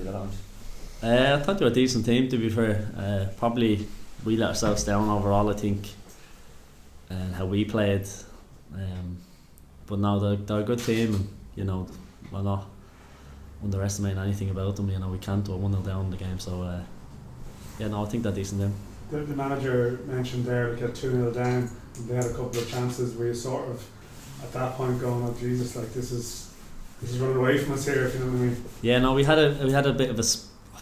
Dudelange? I thought they were a decent team, to be fair. Probably we let ourselves down overall, I think, and how we played. But no, they're a good team, and you know, we're not underestimating anything about them. You know, we can't do a 1-0 down in the game, so yeah, no, I think they're decent team. The manager mentioned there, like, at 2-0 down, they had a couple of chances where you sort of at that point going, oh Jesus, like this is running away from us here, if you know what I mean. Yeah, no, we had a bit of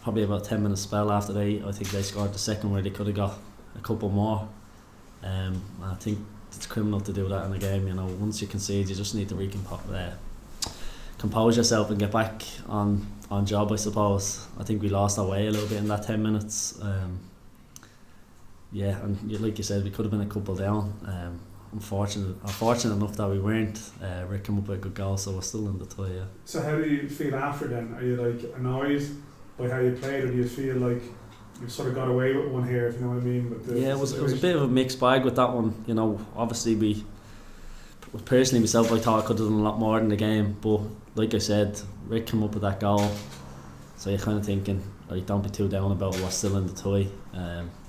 probably about 10 minute spell after I think they scored the second where they could have got a couple more. I think it's criminal to do that in a game. You know, once you concede, you just need to compose yourself and get back on job, I suppose. I think we lost our way a little bit in that 10 minutes. Yeah, and like you said, we could have been a couple down. Unfortunate enough that we weren't. Rick came up with a good goal, so we're still in the tie. Yeah. So how do you feel after then? Are you like annoyed by how you played, or do you feel like you've sort of got away with one here, if you know what I mean? Yeah, it was a bit of a mixed bag with that one. You know, obviously personally myself, I thought I could have done a lot more in the game, but like I said, Rick came up with that goal, so you're kind of thinking, right, don't be too down about it, we're still in the tie.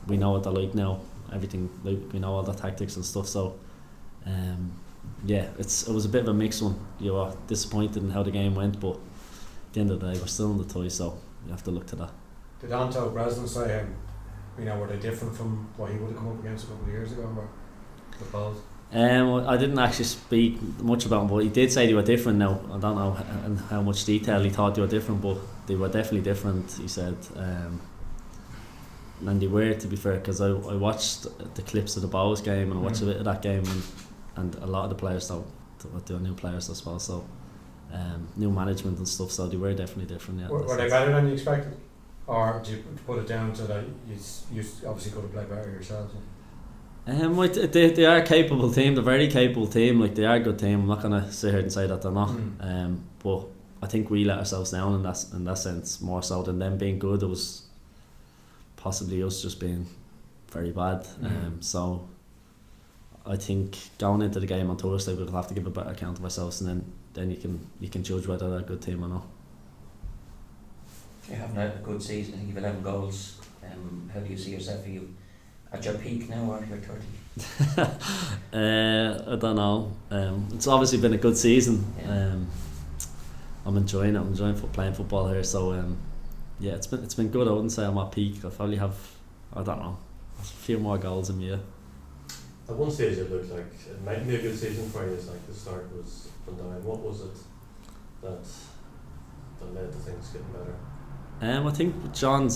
We know what they're like now, everything, like, we know all the tactics and stuff, so yeah, it was a bit of a mixed one. You were disappointed in how the game went, but at the end of the day we're still in the tie, so you have to look to that. Did 𝗪𝗏 say, were they different from what he would have come up against a couple of years ago, or the balls? I didn't actually speak much about them, but he did say they were different now. I don't know in how much detail he thought they were different, but they were definitely different, he said. And they were, to be fair, because I watched the clips of the 𝗪𝗏 game and I watched a bit of that game, and a lot of the players, they were new players as well, so new management and stuff, so they were definitely different. Yeah, were they better than you expected? Or do you put it down to that you obviously could have played better yourselves? They are a capable team. They're a very capable team. Like, they are a good team. I'm not gonna sit here and say that they're not. But I think we let ourselves down in that sense, more so than them being good. It was possibly us just being very bad. So I think going into the game on Thursday, we'll have to give a better account of ourselves, and then you can judge whether they're a good team or not. You haven't had a good season. I think you've 11 goals. How do you see yourself? Are you at your peak now, or you're 30? I don't know. It's obviously been a good season. Yeah. I'm enjoying it. I'm enjoying playing football here. So yeah, it's been good. I wouldn't say I'm at peak. I probably have, I don't know, a few more goals in me. At one stage it looked like it might be a good season for you. It's like the start was up and down. What was it that led to things getting better? I think John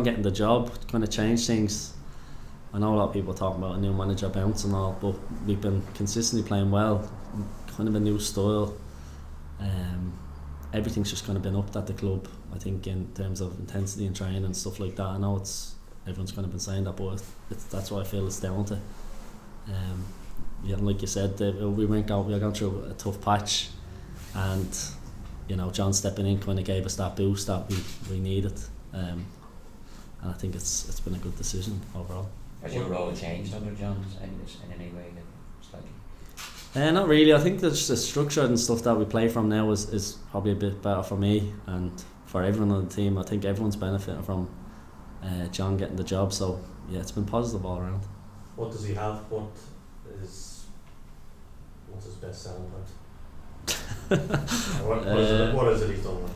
getting the job kind of changed things. I know a lot of people talking about a new manager bounce and all, but we've been consistently playing well, kind of a new style. Everything's just kind of been upped at the club, I think, in terms of intensity and training and stuff like that. I know everyone's kind of been saying that, but that's what I feel it's down to. Yeah, like you said, we were going through a tough patch, and John stepping in kind of gave us that boost that we needed, and I think it's been a good decision overall. Has your role changed under John in any way slightly? Not really. I think the structure and stuff that we play from now is probably a bit better for me and for everyone on the team. I think everyone's benefiting from John getting the job, so yeah, it's been positive all around. What does he have? What's his best selling point? What is it he's done?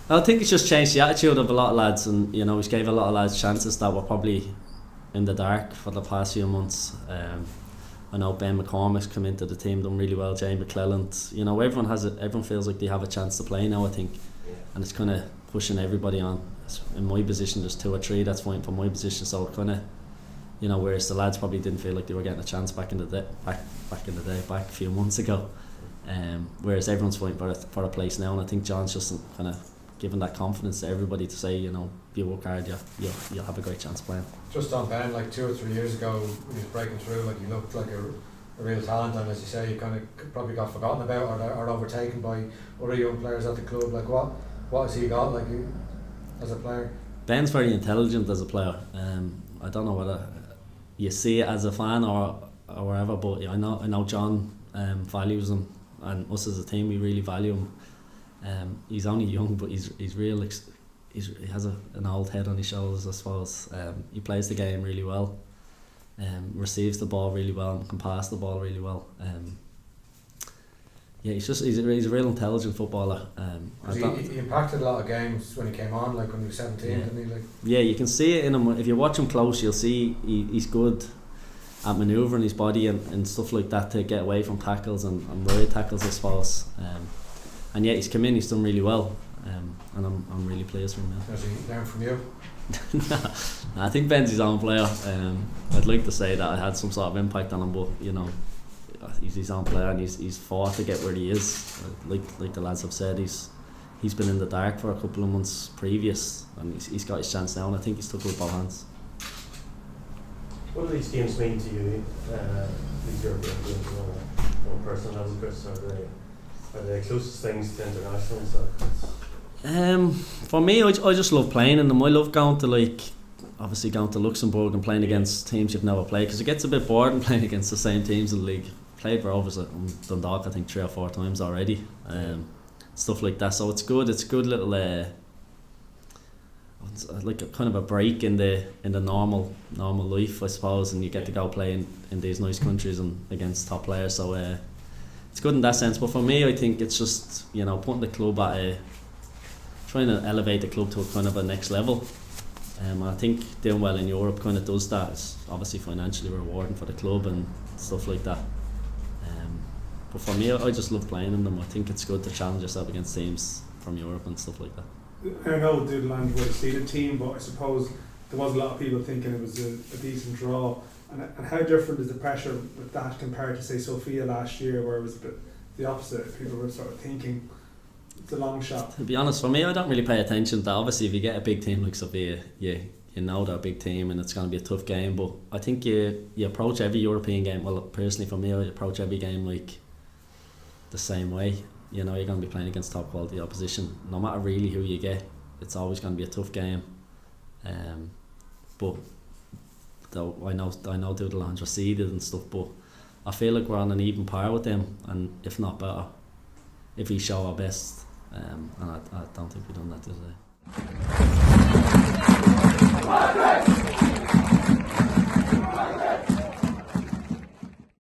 I think it's just changed the attitude of a lot of lads, and he's gave a lot of lads chances that were probably in the dark for the past few months. I know Ben McCormick's come into the team, done really well. Jay McClelland, everyone feels like they have a chance to play now, I think, and it's kind of pushing everybody on. In my position, there's 2 or 3 that's fighting for my position, so kind of, whereas the lads probably didn't feel like they were getting a chance back a few months ago. Whereas everyone's fighting for a place now, and I think John's just kind of giving that confidence to everybody to say, if you work hard, you'll have a great chance playing. Just on Ben, like 2 or 3 years ago, when he was breaking through, like he looked like a real talent, and as you say, he kind of probably got forgotten about or overtaken by other young players at the club. Like what has he got like as a player? Ben's very intelligent as a player. I don't know whether you see it as a fan or whatever, but I know John values him, and us as a team, we really value him. He's only young, but he's real. He has an old head on his shoulders, I suppose. He plays the game really well. Receives the ball really well and can pass the ball really well. Yeah, he's a real intelligent footballer. He impacted a lot of games when he came on, like when he was 17, Yeah. didn't he? Like, Yeah, you can see it in him. If you watch him close, you'll see he's good at manoeuvring his body and stuff like that to get away from tackles and right tackles, I suppose. And yeah, he's come in, he's done really well. And I'm really pleased for him now. has he learned from you? Nah, I think Ben's his own player. I'd like to say that I had some sort of impact on him, but you know, he's his own player and he's fought to get where he is. Like the lads have said, he's been in the dark for a couple of months previous, and he's got his chance now, and I think he's took it with both hands. What do these games mean to you? These European games on a personal level, Chris? Are they closest things to international stuff? For me, I just love playing in them. I love going to Luxembourg and playing against teams you've never played, because it gets a bit boring playing against the same teams in the league. Played for Rovers at Dundalk, I think 3 or 4 times already. Stuff like that. So it's good. It's a good little like a kind of a break in the normal life, I suppose, and you get to go play in these nice countries and against top players. So it's good in that sense. But for me, I think it's just, you know, putting the club at trying to elevate the club to a kind of a next level. I think doing well in Europe kind of does that. It's obviously financially rewarding for the club and stuff like that. But for me, I just love playing in them. I think it's good to challenge yourself against teams from Europe and stuff like that. I know Dudelange was a seeded team, but I suppose there was a lot of people thinking it was a decent draw. And how different is the pressure with that compared to, say, Sofia last year, where it was a bit the opposite? People were sort of thinking it's a long shot. To be honest, for me, I don't really pay attention to that. Obviously, if you get a big team like Sofia, you know they're a big team and it's going to be a tough game. But I think you approach every European game, well, personally for me, I approach every game like the same way. You know, you're going to be playing against top quality opposition. No matter really who you get, it's always going to be a tough game. But though I know Dudelange are seeded and stuff, but I feel like we're on an even par with them, and if not better, if we show our best. And I don't think we've done that today.